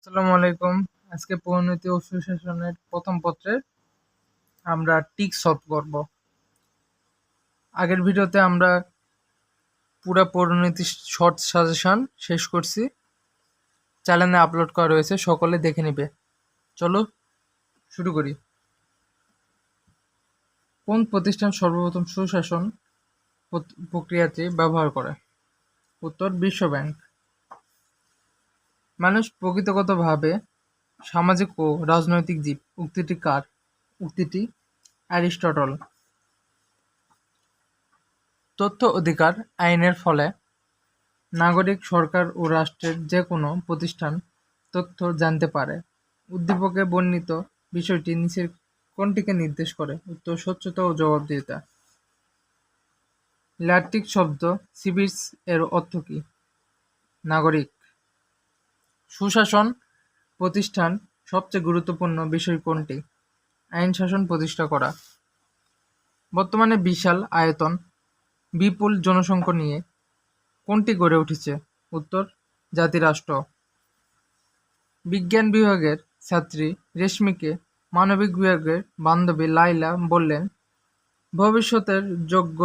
আসসালামু আলাইকুম। আজকে পরিণতি ও সুশাসনের প্রথম পত্রের আমরা টিক সলভ করব। আগের ভিডিওতে আমরা পুরা পরিণতি শর্ট সাজেশন শেষ করছি, চ্যানেলে আপলোড করা রয়েছে, সকলে দেখে নেবে। চলো শুরু করি। কোন প্রতিষ্ঠান সর্বপ্রথম সুশাসন প্রক্রিয়াটি ব্যবহার করে? উত্তর বিশ্ব ব্যাংক। মানুষ প্রকৃতিগতভাবে সামাজিক ও রাজনৈতিক জীব। উক্তিটি কার? উক্তিটি অ্যারিস্টটল। তথ্য অধিকার আইনের ফলে নাগরিক, সরকার ও রাষ্ট্রের যে কোনো প্রতিষ্ঠান তথ্য জানতে পারে। উদ্দীপকে বর্ণিত বিষয়টি নিচের কোনটিকে নির্দেশ করে? উত্তর স্বচ্ছতা ও জবাবদিহিতা। ল্যাটিন শব্দ সিভিস এর অর্থ কী? নাগরিক। সুশাসন প্রতিষ্ঠান সবচেয়ে গুরুত্বপূর্ণ বিষয় কোনটি? আইন শাসন প্রতিষ্ঠা করা। বর্তমানে বিশাল আয়তন, বিপুল জনসংখ্যা নিয়ে কোনটি গড়ে উঠেছে? উত্তর জাতিরাষ্ট্র। বিজ্ঞান বিভাগের ছাত্রী রেশমিকে মানবিক বিভাগের বান্ধবী লাইলা বললেন, ভবিষ্যতের যোগ্য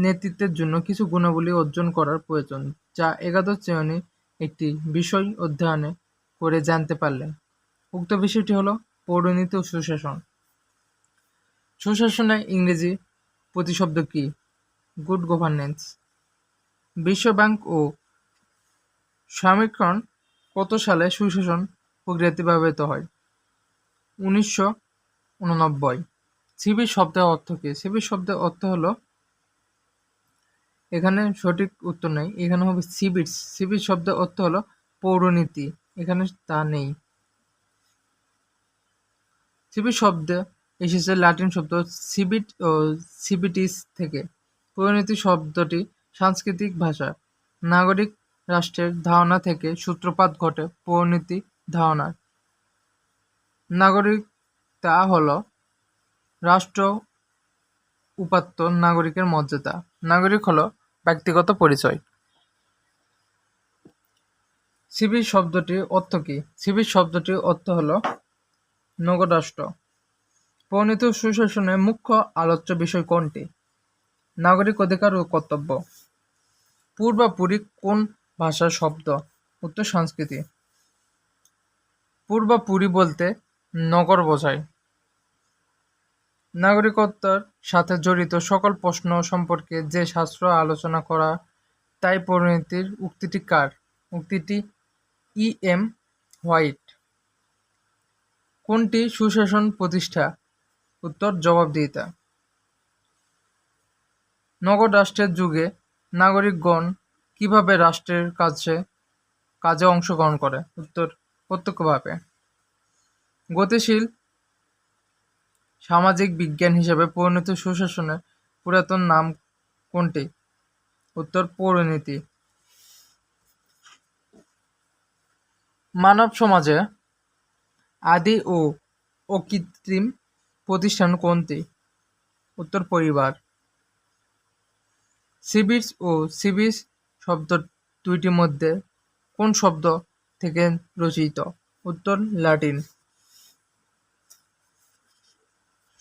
নেতৃত্বের জন্য কিছু গুণাবলী অর্জন করার প্রয়োজন, যা একাদশ শ্রেণীর একটি বিষয় অধ্যয়ন করে জানতে পারলেন। উক্ত বিষয়টি হলো পৌরনীতি ও সুশাসন। সুশাসনের ইংরেজি প্রতিশব্দ কি? Good governance. বিশ্ব ব্যাংক ও সমীকরণ কত সালে সুশাসন প্রক্রিয়াটি ব্যবহৃত হয়? 1989। সিভিল শব্দের অর্থ কি? সিভিল শব্দের অর্থ হলো, এখানে সঠিক উত্তর নেই, এখানে হবে সিভিটস। সিভিল শব্দের অর্থ হলো পৌরনীতি, এখানে তা নেই। সিভিল শব্দ এসেছে ল্যাটিন শব্দ সিভিট ও সিভিটিস থেকে। পৌরনীতি শব্দটি সাংস্কৃতিক ভাষা নাগরিক রাষ্ট্রের ধারণা থেকে সূত্রপাত ঘটে। পৌরনীতি ধারণার নাগরিকতা হল রাষ্ট্র উপাত্ত নাগরিকের মর্যাদা। নাগরিক হল ব্যক্তিগত পরিচয়। সিভিল শব্দটির অর্থ কি? সিভিল শব্দটির অর্থ হল নগররাষ্ট্র। পরিণত সুশাসনের মুখ্য আলোচ্য বিষয় কোনটি? নাগরিক অধিকার ও কর্তব্য। পূর্বাপুরি কোন ভাষার শব্দ? উত্তর সংস্কৃতি। পূর্বাপুরি বলতে নগর বোঝায়। নাগরিকত্বের সাথে জড়িত সকল প্রশ্ন সম্পর্কে যে শাস্ত্র আলোচনা করা তাই পরিণতির। উক্তিটি কার? উক্তিটি E.M. হোয়াইট। কোনটি সুশাসন প্রতিষ্ঠা? উত্তর জবাবদিহিতা। নগর রাষ্ট্রের যুগে নাগরিকগণ কিভাবে রাষ্ট্রের কাজে অংশগ্রহণ করে? উত্তর প্রত্যক্ষভাবে। গতিশীল সামাজিক বিজ্ঞান হিসেবে পরিণত সুশাসনের পুরাতন নাম কোনটি? উত্তর পৌরনীতি। মানব সমাজে আদি ও অকৃত্রিম প্রতিষ্ঠান কোনটি? উত্তর পরিবার। সিভিস ও সিভিস শব্দ দুইটির মধ্যে কোন শব্দ থেকে রচিত? উত্তর ল্যাটিন।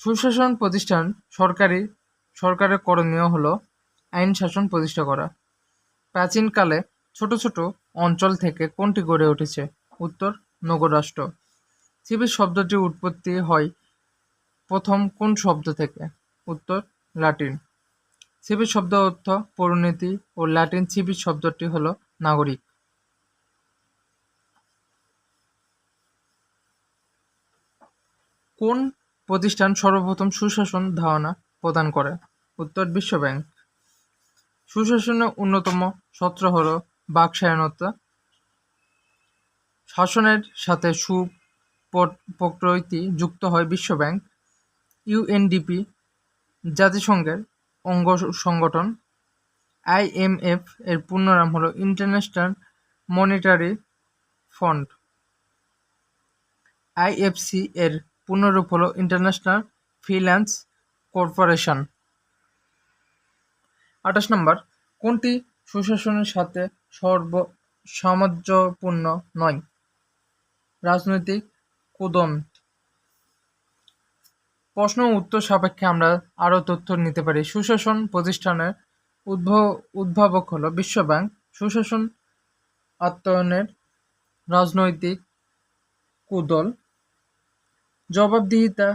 সুশাসন প্রতিষ্ঠান সরকারের করণীয় হল আইন শাসন প্রতিষ্ঠা করা। প্রাচীনকালে ছোট ছোট অঞ্চল থেকে কোনটি গড়ে উঠেছে? উত্তর নগররাষ্ট্র। সিভিল শব্দটির উৎপত্তি হয় প্রথম কোন শব্দ থেকে? উত্তর ল্যাটিন। সিভিল শব্দ অর্থ পৌরনীতি ও ল্যাটিন সিভিল শব্দটি হল নাগরিক। কোন প্রতিষ্ঠান সর্বপ্রথম সুশাসন ধারণা প্রদান করে? উত্তর বিশ্ব ব্যাংক। সুশাসনের অন্যতম সূত্র হল বাকস্বাধীনতা। শাসনের সাথে সুপ্রকৃতি যুক্ত হয় বিশ্ব ব্যাংক। ইউএনডিপি জাতিসংঘের অঙ্গ সংগঠন। IMF এর পূর্ণনাম হল ইন্টারন্যাশনাল মনিটারি ফান্ড। IFC এর পূর্ণরূপ হল ইন্টারন্যাশনাল ফিন্যান্স কর্পোরেশন। 28 নম্বর, কোনটি সুশাসনের সাথে সামঞ্জস্যপূর্ণ নয়? রাজনৈতিক কুদন। প্রশ্ন ও উত্তর সাপেক্ষে আমরা আরও তথ্য নিতে পারি। সুশাসন প্রতিষ্ঠানের উদ্ভাবক হলো বিশ্বব্যাংক। সুশাসন আত্মায়নের রাজনৈতিক কুদল। জবাবদিহিতা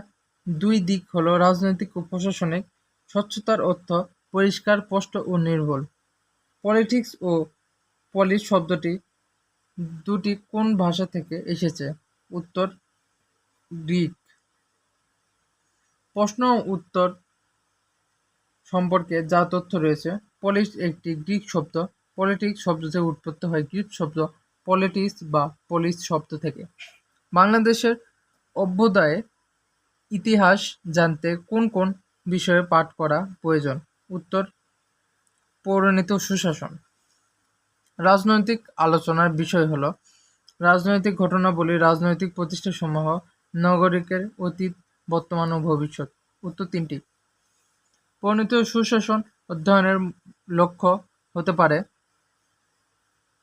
দুই দিক হলো রাজনৈতিক ও প্রশাসনিক। স্বচ্ছতার অর্থ পরিষ্কার, স্পষ্ট ও নির্ভুল। পলিটিক্স ও পলিস শব্দটি দুটি কোন ভাষা থেকে এসেছে? উত্তর গ্রিক। প্রশ্ন ও উত্তর সম্পর্কে যা তথ্য রয়েছে। পলিস একটি গ্রিক শব্দ। পলিটিক্স শব্দ থেকে উৎপত্তি হয় গ্রিক শব্দ পলিটিক্স বা পলিস শব্দ থেকে। বাংলাদেশের অভ্যুদয়ে ইতিহাস জানতে কোন কোন বিষয়ে পাঠ করা প্রয়োজন? উত্তর পৌরনীতি ও সুশাসন। রাজনৈতিক আলোচনার বিষয় হলো রাজনৈতিক ঘটনাবলী, রাজনৈতিক প্রতিষ্ঠাসমূহ, নাগরিকের অতীত, বর্তমান ও ভবিষ্যৎ। উত্তর তিনটি। পৌরনীতি ও সুশাসন অধ্যয়নের লক্ষ্য হতে পারে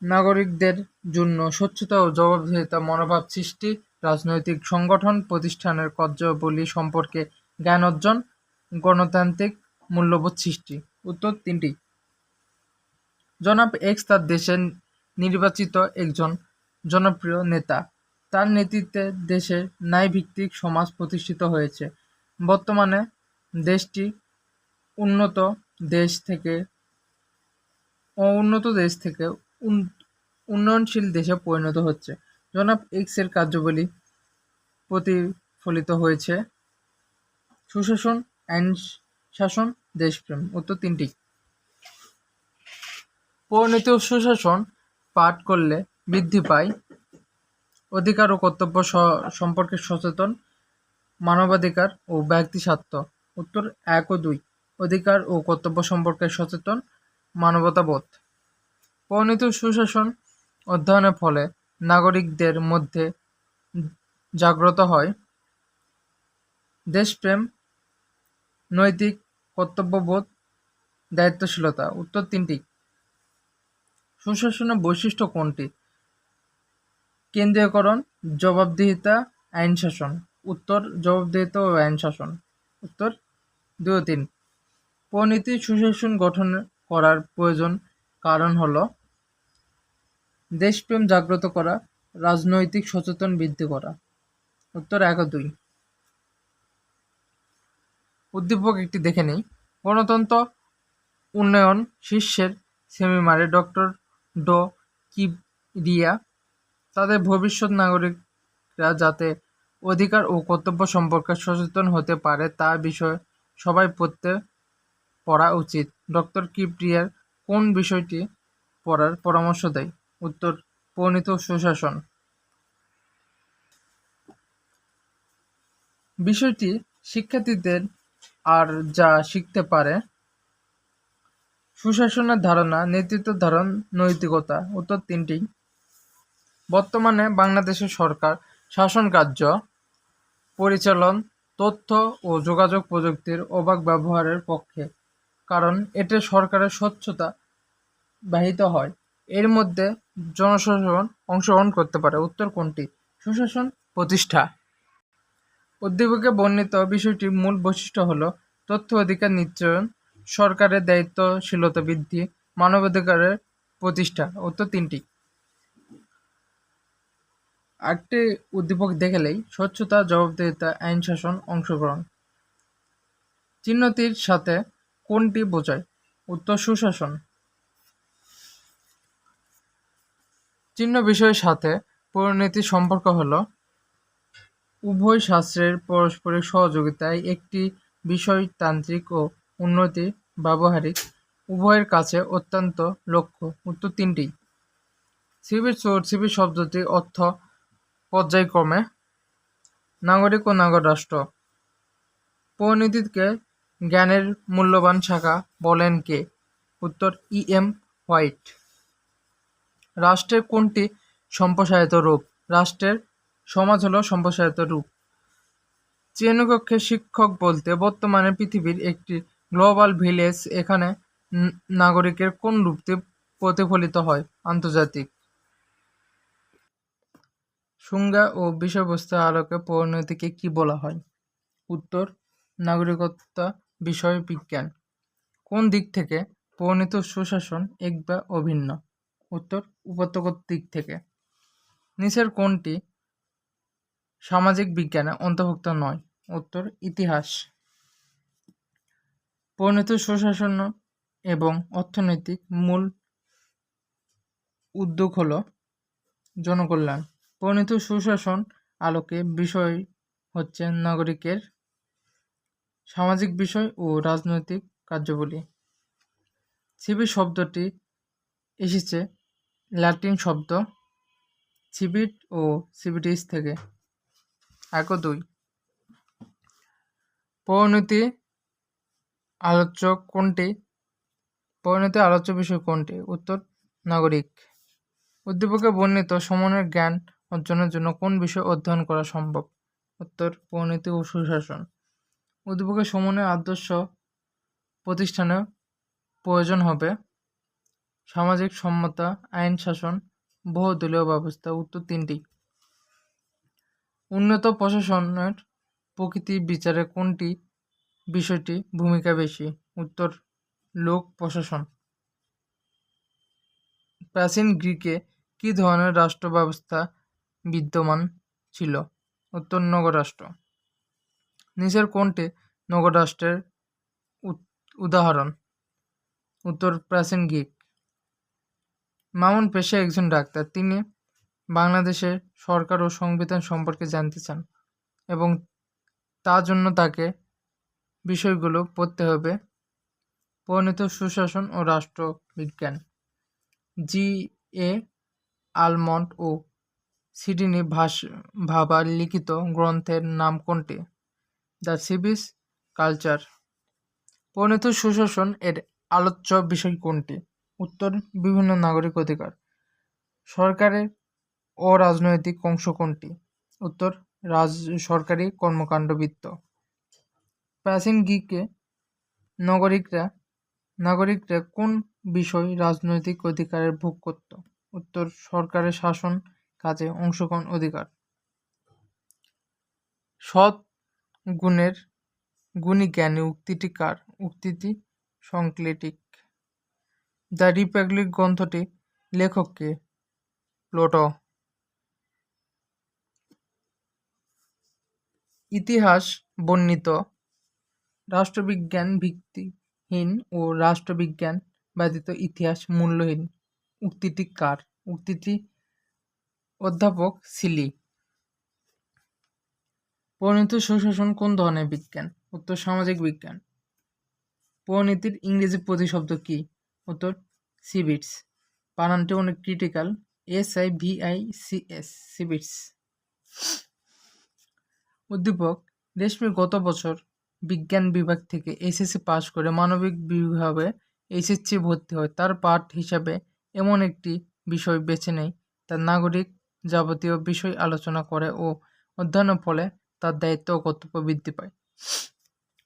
নাগরিকদের জন্য স্বচ্ছতা ও জবাবদিহিতা মনোভাব সৃষ্টি, রাজনৈতিক সংগঠন প্রতিষ্ঠানের কার্যাবলী সম্পর্কে জ্ঞান অর্জন, গণতান্ত্রিক মূল্যবোধ সৃষ্টি। উত্তর তিনটি। জনাব এক্স তার দেশের নির্বাচিত একজন জনপ্রিয় নেতা। তার নেতৃত্বে দেশে ন্যায়ভিত্তিক সমাজ প্রতিষ্ঠিত হয়েছে। বর্তমানে দেশটি উন্নত দেশ থেকে উন্নয়নশীল দেশে পরিণত হচ্ছে। জনাব এক্সের কার্যাবলী প্রতিফলিত হয়েছে সুশাসন, আইন শাসন, দেশপ্রেম। উত্তর তিনটি। পৌরনীতি ও সুশাসন পাঠ করলে বৃদ্ধি পায় অধিকার ও কর্তব্য সম্পর্কে সচেতন, মানবাধিকার ও ব্যক্তি স্বার্থ। উত্তর 1 ও 2। অধিকার ও কর্তব্য সম্পর্কে সচেতন, মানবতাবোধ। পৌরনীতি ও সুশাসন অধ্যয়নের ফলে নাগরিকদের মধ্যে জাগ্রত হয় দেশপ্রেম, নৈতিক কর্তব্যবোধ, দায়িত্বশীলতা। উত্তর তিনটি। সুশাসনের বৈশিষ্ট্য কোনটি? কেন্দ্রীয়করণ, জবাবদিহিতা, আইন শাসন। উত্তর জবাবদিহিতা ও আইন শাসন। উত্তর 2 ও 3। পৌরনীতি সুশাসন গঠন করার প্রয়োজন কারণ হলো দেশপ্রেম জাগ্রত করা, রাজনৈতিক সচেতন বৃদ্ধি করা। উত্তর 1 ও 2। উদ্দীপক একটি দেখে নেই। গণতন্ত্র উন্নয়ন শীর্ষের সেমিনারে ডক্টর ড কিবরিয়া তাদের ভবিষ্যৎ নাগরিকরা যাতে অধিকার ও কর্তব্য সম্পর্কে সচেতন হতে পারে তা বিষয়ে সবাই পড়া উচিত। ডক্টর কিবরিয়ার কোন বিষয়টি পড়ার পরামর্শ দেয়? উত্তর পৌরনীতি ও সুশাসন। বিষয়টি শিক্ষার্থীদের আর যা শিখতে পারে সুশাসনের ধারণা, নেতৃত্ব ধারণ, নৈতিকতা। উত্তর তিনটি। বর্তমানে বাংলাদেশের সরকার শাসন কার্য পরিচালন তথ্য ও যোগাযোগ প্রযুক্তির অবাধ ব্যবহারের পক্ষে, কারণ এতে সরকারের স্বচ্ছতা ব্যাহত হয়। এর মধ্যে জনসাধারণ অংশগ্রহণ করতে পারে। উত্তর কোনটি? সুশাসন প্রতিষ্ঠা। উদ্দীপকে বর্ণিত বিষয়টির মূল বৈশিষ্ট্য হল তথ্য অধিকার নিশ্চয়ন, সরকারের দায়িত্বশীলতা বৃদ্ধি, মানবাধিকারের প্রতিষ্ঠা। উত্তর তিনটি। আরেকটি উদ্দীপক দেখালেই স্বচ্ছতা, জবাবদিহিতা, আইন শাসন, অংশগ্রহণ। চিহ্নটির সাথে কোনটি বোঝায়? উত্তর সুশাসন। চিহ্ন বিষয়ের সাথে পরিণতির সম্পর্ক হল উভয় শাস্ত্রের পারস্পরিক সহযোগিতায় একটি বিষয়তান্ত্রিক ও উন্নতি ব্যবহারিক উভয়ের কাছে অত্যন্ত লক্ষ্য। উত্তর তিনটি। সিভিল সোর্স সিভিল শব্দটির অর্থ পর্যায়ক্রমে নাগরিক ও নাগর রাষ্ট্র। পরিণতিকে জ্ঞানের মূল্যবান শাখা বলেন কে? উত্তর E.M. হোয়াইট। রাষ্ট্রের কোনটি সম্প্রসারিত রূপ? রাষ্ট্রের সমাজ হলো সম্প্রসারিত রূপ। শ্রেণীকক্ষে শিক্ষক বলতে বর্তমানে পৃথিবীর একটি গ্লোবাল ভিলেজ। এখানে নাগরিকের কোন রূপটি প্রতিফলিত হয়? আন্তর্জাতিক। সংজ্ঞা ও বিষয়বস্তুর আলোকে পরিণতিকে কি বলা হয়? উত্তর, নাগরিকতা বিষয় বিজ্ঞান। কোন দিক থেকে পরিণত সুশাসন এক বা অভিন্ন? উত্তর, উপাত্তগত দিক থেকে। নিচের কোনটি সামাজিক বিজ্ঞানে অন্তর্ভুক্ত নয়? উত্তর, ইতিহাস। পরিণত সুশাসন এবং অর্থনৈতিক মূল উদ্যোগ হল জনকল্যাণ। পরিণত সুশাসন আলোকে বিষয় হচ্ছে নাগরিকের সামাজিক বিষয় ও রাজনৈতিক কার্যাবলী। সিভিল শব্দটি এসেছে ল্যাটিন শব্দ সিভিট ও সিভিটিস থেকে। 2 পরিণতি আলোচ্য কোনটি? পরিণতি আলোচ্য বিষয় কোনটি? উত্তর, নাগরিক। উদ্দীপকে বর্ণিত সমন্বয়ের জ্ঞান অর্জনের জন্য কোন বিষয় অধ্যয়ন করা সম্ভব? উত্তর, পরিণতি ও সুশাসন। উদ্দীপকে সমন্বয়ের আদর্শ প্রতিষ্ঠানে প্রয়োজন হবে সামাজিক সম্মতা, আইন শাসন, বহুদলীয় ব্যবস্থা। উত্তর, 3টি। উন্নত প্রশাসনের প্রকৃতি বিচারে কোনটি বিষয়টি ভূমিকা বেশি? উত্তর, লোক প্রশাসন। প্রাচীন গ্রিকে কি ধরনের রাষ্ট্র ব্যবস্থা বিদ্যমান ছিল? উত্তর, নগররাষ্ট্র। নিচের কোনটি নগররাষ্ট্রের উদাহরণ? উত্তর, প্রাচীন গ্রিক। মামুন পেশায় একজন ডাক্তার। তিনি বাংলাদেশের সরকার ও সংবিধান সম্পর্কে জানতে চান এবং তার জন্য তাকে বিষয়গুলো পড়তে হবে পরিণত সুশাসন ও রাষ্ট্রবিজ্ঞান। জি.এ. আলমন্ড ও সিডনি ভাবার লিখিত গ্রন্থের নাম কোনটি? The civic culture. পরিণত সুশাসন এর আলোচ্য বিষয় কোনটি? উত্তর, বিভিন্ন নাগরিক অধিকার। সরকারের অরাজনৈতিক অংশ কোনটি? উত্তর, সরকারি কর্মকাণ্ডবৃত্ত। প্রাচীন গ্রিকে নাগরিকরা কোন বিষয় রাজনৈতিক অধিকারের ভোগ করত? উত্তর, সরকারের শাসন কাজে অংশগ্রহণ অধিকার। সৎ গুণের গুণী জ্ঞানী উক্তিটি কার? উক্তিটি সংক্লেটিক। দ্য রিপাবলিক গ্রন্থটি লেখক কে? প্লুটো। ইতিহাস বর্ণিত রাষ্ট্রবিজ্ঞান ভিত্তিহীন ও রাষ্ট্রবিজ্ঞান ব্যতীত ইতিহাস মূল্যহীন উক্তিটি কার? উক্তিটি অধ্যাপক সিলি। পরিণত সুশাসন কোন ধরনের বিজ্ঞান? উত্তর, সামাজিক বিজ্ঞান। পরিণতির ইংরেজি প্রতিশব্দ কি? উত্তর, সিভিটস। বানানটি অনেক ক্রিটিক্যাল, SIVICS, সিভিটস। উদ্দীপক রেশমি গত বছর বিজ্ঞান বিভাগ থেকে এসএসসি পাশ করে মানবিক বিভাগে HSC ভর্তি হয়। তার পাঠ হিসাবে এমন একটি বিষয় বেছে নেয় তার নাগরিক যাবতীয় বিষয় আলোচনা করে ও অধ্যয়নের ফলে তার দায়িত্ব ও কর্তব্য বৃদ্ধি পায়।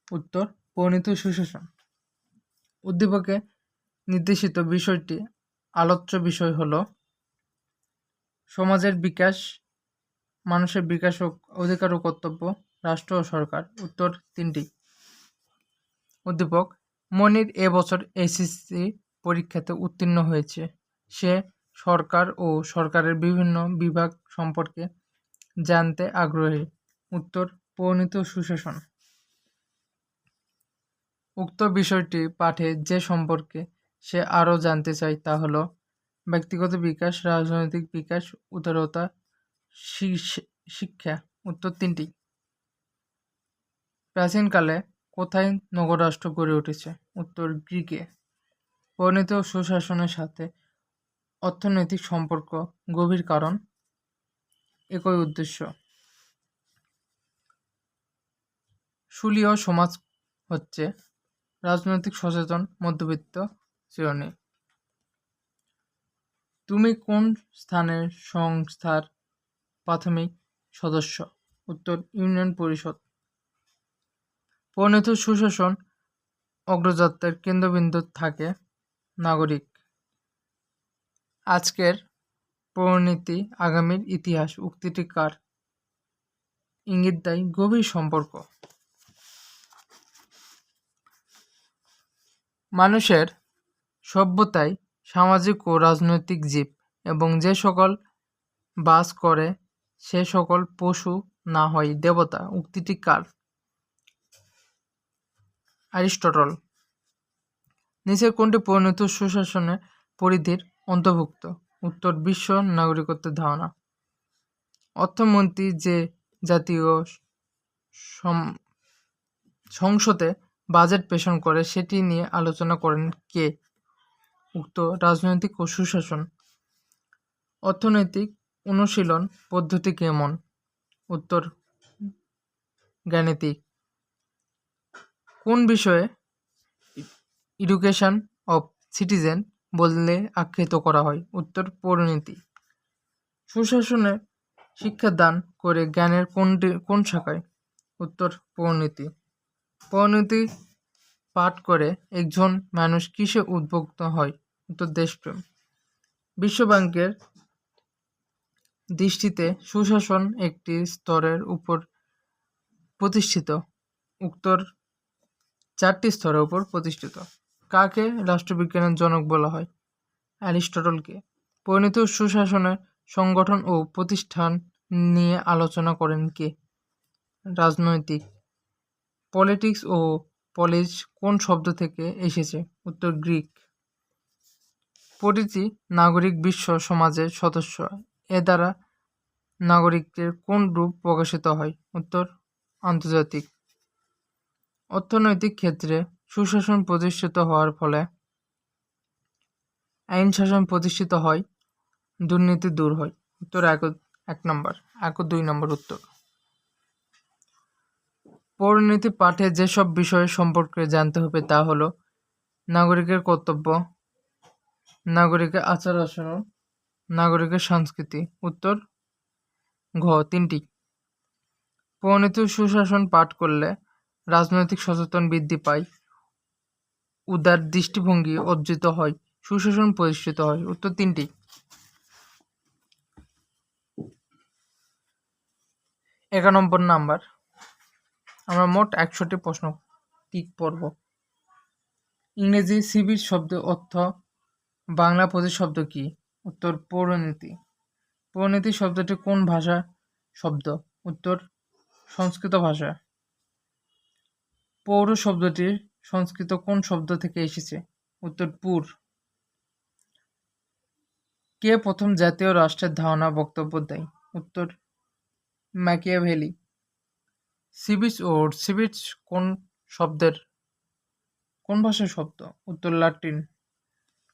উত্তর, পরিণত সুশাসন। উদ্দীপকে নির্দেশিত বিষয়টি আলোচ্য বিষয় হল সমাজের বিকাশ, মানুষের বিকাশ ও অধিকার ও কর্তব্য, রাষ্ট্র ও সরকার। উত্তর, 3টি। উদ্দীপক মনির এবছর এসএসসি পরীক্ষাতে উত্তীর্ণ হয়েছে। সে সরকার ও সরকারের বিভিন্ন বিভাগ সম্পর্কে জানতে আগ্রহী। উত্তর, পরিণত সুশাসন। উক্ত বিষয়টি পাঠে যে সম্পর্কে সে আরও জানতে চায় তা হল ব্যক্তিগত বিকাশ, রাজনৈতিক বিকাশ, উদারতা, শিক্ষা। উত্তর, 3টি। প্রাচীনকালে কোথায় নগররাষ্ট্র গড়ে উঠেছে? উত্তর, গ্রিকে। পরিণত সুশাসনের সাথে অর্থনৈতিক সম্পর্ক গভীর কারণ একই উদ্দেশ্য। সুলীয় সমাজ হচ্ছে রাজনৈতিক সচেতন মধ্যবিত্ত শ্রেণী। তুমি কোন স্থানের সংস্থার প্রাথমিক সদস্য? উত্তর, ইউনিয়ন পরিষদ। পরিণত সুশাসন অগ্রযাত্রার কেন্দ্রবিন্দু থাকে নাগরিক। আজকের পরিণতি আগামীর ইতিহাস উক্তিটি কার? ইঙ্গিত দেয় গভীর সম্পর্ক। মানুষের সভ্যতায় সামাজিক ও রাজনৈতিক জীব এবং যে সকল বাস করে সে সকল পশু না হয় দেবতা উক্তিটি কার? অ্যারিস্টটল। নিচের কোনটি পরিণত সুশাসনের পরিধির অন্তর্ভুক্ত? উত্তর বিশ্ব নাগরিকত্বের ধারণা। অর্থমন্ত্রী যে জাতীয় সংসদে বাজেট পেশন করে সেটি নিয়ে আলোচনা করেন কে? উক্ত রাজনৈতিক ও সুশাসন। অর্থনৈতিক অনুশীলন পদ্ধতি কেমন? উত্তর গাণিতিক। কোন বিষয়ে এডুকেশন অফ সিটিজেন বললে আখ্যায়িত করা হয়? উত্তর পরিণতি। সুশাসনের শিক্ষাদান করে জ্ঞানের কোন শাখায়? উত্তর পরিণতি। পরিণতি পাঠ করে একজন মানুষ কিসে উদ্বুদ্ধ হয়? উত্তর দেশপ্রেম। বিশ্বব্যাংকের দৃষ্টিতে সুশাসন একটি স্তরের উপর প্রতিষ্ঠিত। উত্তর 4টি স্তরের উপর প্রতিষ্ঠিত। কাকে রাষ্ট্রবিজ্ঞানের জনক বলা হয়? অ্যারিস্টটলকে। পরিণত সুশাসনের সংগঠন ও প্রতিষ্ঠান নিয়ে আলোচনা করেন কে? রাজনৈতিক। পলিটিক্স ও পলিজ কোন শব্দ থেকে এসেছে? উত্তর গ্রিক। প্রতিটি নাগরিক বিশ্ব সমাজের সদস্য। এ দ্বারা নাগরিকের কোন রূপ প্রকাশিত হয়? উত্তর আন্তর্জাতিক। অর্থনৈতিক ক্ষেত্রে সুশাসন প্রতিষ্ঠিত হওয়ার ফলে আইন শাসন প্রতিষ্ঠিত হয়, দুর্নীতি দূর হয়। উত্তর এক নম্বর, 2 নম্বর উত্তর। পরিণতি পাঠে যেসব বিষয় সম্পর্কে জানতে হবে তা হলো নাগরিকের কর্তব্য, নাগরিকের আচার আচরণ, নাগরিকের সংস্কৃতি। উত্তর ঘ 3টি। পরিণতি সুশাসন পাঠ করলে রাজনৈতিক সচেতন বৃদ্ধি পায়, উদার দৃষ্টিভঙ্গি অর্জিত হয়, সুশাসন প্রতিষ্ঠিত হয়। উত্তর 3টি। 11 নাম্বার। আমরা মোট 100টি প্রশ্ন টিক পড়ব। ইংরেজি সিভিল শব্দের অর্থ বাংলা প্রতিশব্দ কি? উত্তর পরিণতি। পরিণতি শব্দটি কোন ভাষা শব্দ? উত্তর সংস্কৃত ভাষা। পৌর শব্দটি সংস্কৃত কোন শব্দ থেকে এসেছে? উত্তর পুর। কে প্রথম জাতীয় রাষ্ট্রের ধারণা বক্তব্য দেয়? উত্তর ম্যাকিয়াভেলি। সিভিচ ও সিভিচ কোন শব্দের কোন ভাষার শব্দ? উত্তর লাতিন।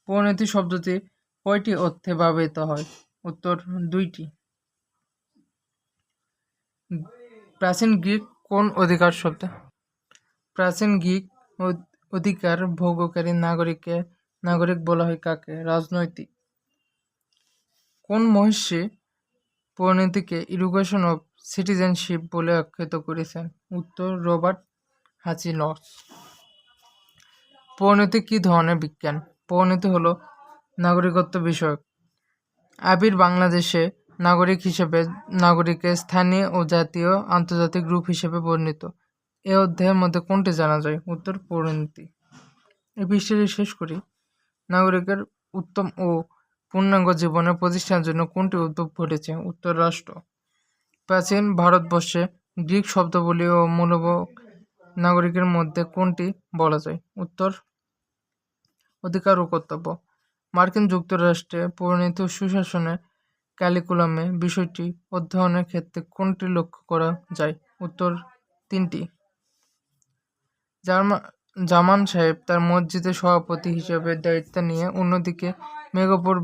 পরিণতি শব্দটি কয়টি অর্থে ব্যবহৃত হয়? উত্তর 2টি। প্রাচীন গ্রিক কোন অধিকার শব্দ? প্রাচীন গ্রিক অধিকার ভোগকারী নাগরিক বলা হয় কাকে? রাজনৈতিক। কোন মহর্ষি পরিণতিকে এডুকেশন অফ সিটিজেনশিপ বলে আখ্যায়িত করেছেন? উত্তর রবার্ট হাচিনস। পরিণতি কি ধরনের বিজ্ঞান? পরিণতি হলো নাগরিকত্ব বিষয়ক। আবির বাংলাদেশে নাগরিক হিসেবে নাগরিকের স্থানীয় ও জাতীয় আন্তর্জাতিক রূপ হিসেবে বর্ণিত। এ অধ্যায়ের মধ্যে কোনটি জানা যায়? উত্তর পরিণতি। এই পৃষ্ঠাটি শেষ করি। নাগরিকের উত্তম ও পূর্ণাঙ্গ জীবনের প্রতিষ্ঠানের জন্য কোনটি উদ্যোগ ঘটেছে? উত্তর রাষ্ট্র। প্রাচীন ভারতবর্ষে গ্রিক শব্দাবলী ও মূলক নাগরিকের মধ্যে কোনটি বলা যায়? উত্তর অধিকার ও কর্তব্য। মার্কিন যুক্তরাষ্ট্রে পরিণত সুশাসনের ক্যালিকুলামে বিষয়টি অধ্যয়নের ক্ষেত্রে কোনটি লক্ষ্য করা যায়? উত্তর 3টি। জামান সাহেব তার মসজিদের সভাপতি হিসেবে দায়িত্ব নিয়ে অন্যদিকে মেঘপুর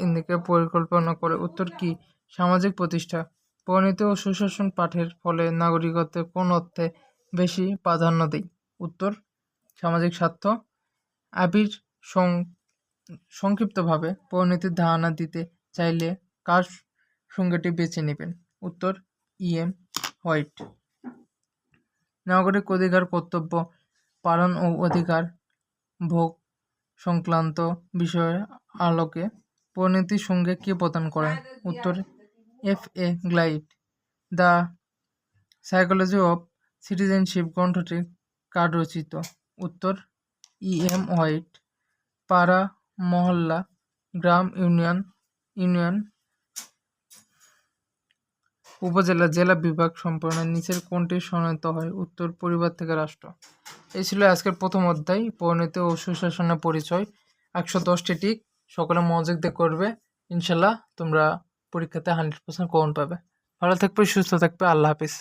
ইন্দিকে পরিকল্পনা করে। উত্তর কি? সামাজিক প্রতিষ্ঠা। পরিণতি ও সুশাসন পাঠের ফলে নাগরিকত্বের কোন অর্থে বেশি প্রাধান্য দেয়? উত্তর সামাজিক স্বার্থ। আবির সংক্ষিপ্তভাবে পরিণতির ধারণা দিতে চাইলে কার সংজ্ঞাটি বেছে নেবেন? উত্তর EM হোয়াইট। নাগরিক অধিকার কর্তব্য পালন ও অধিকার ভোগ সংক্রান্ত বিষয়ের আলোকে পরিণতি সঙ্গে কে প্রদান করেন? উত্তর F.A. Glide. The psychology of citizenship গ্রন্থটি কার রচিত? উত্তর E.M. হোয়াইট। পাড়া, মহল্লা, গ্রাম, ইউনিয়ন, উপজেলা, জেলা, বিভাগ সম্পূর্ণ নিচের কোনটি সনাত হয়? উত্তর পরিবার থেকে রাষ্ট্র। এই ছিল আজকের প্রথম অধ্যায়, পরিণতি ও সুশাসনের পরিচয়। 110টি টিক, সকলে মনোযোগ দিয়ে করবে। ইনশাল্লাহ তোমরা পরীক্ষাতে 100% কমন পাবে। ভালো থাকবে, সুস্থ থাকবে। আল্লাহ হাফিজ।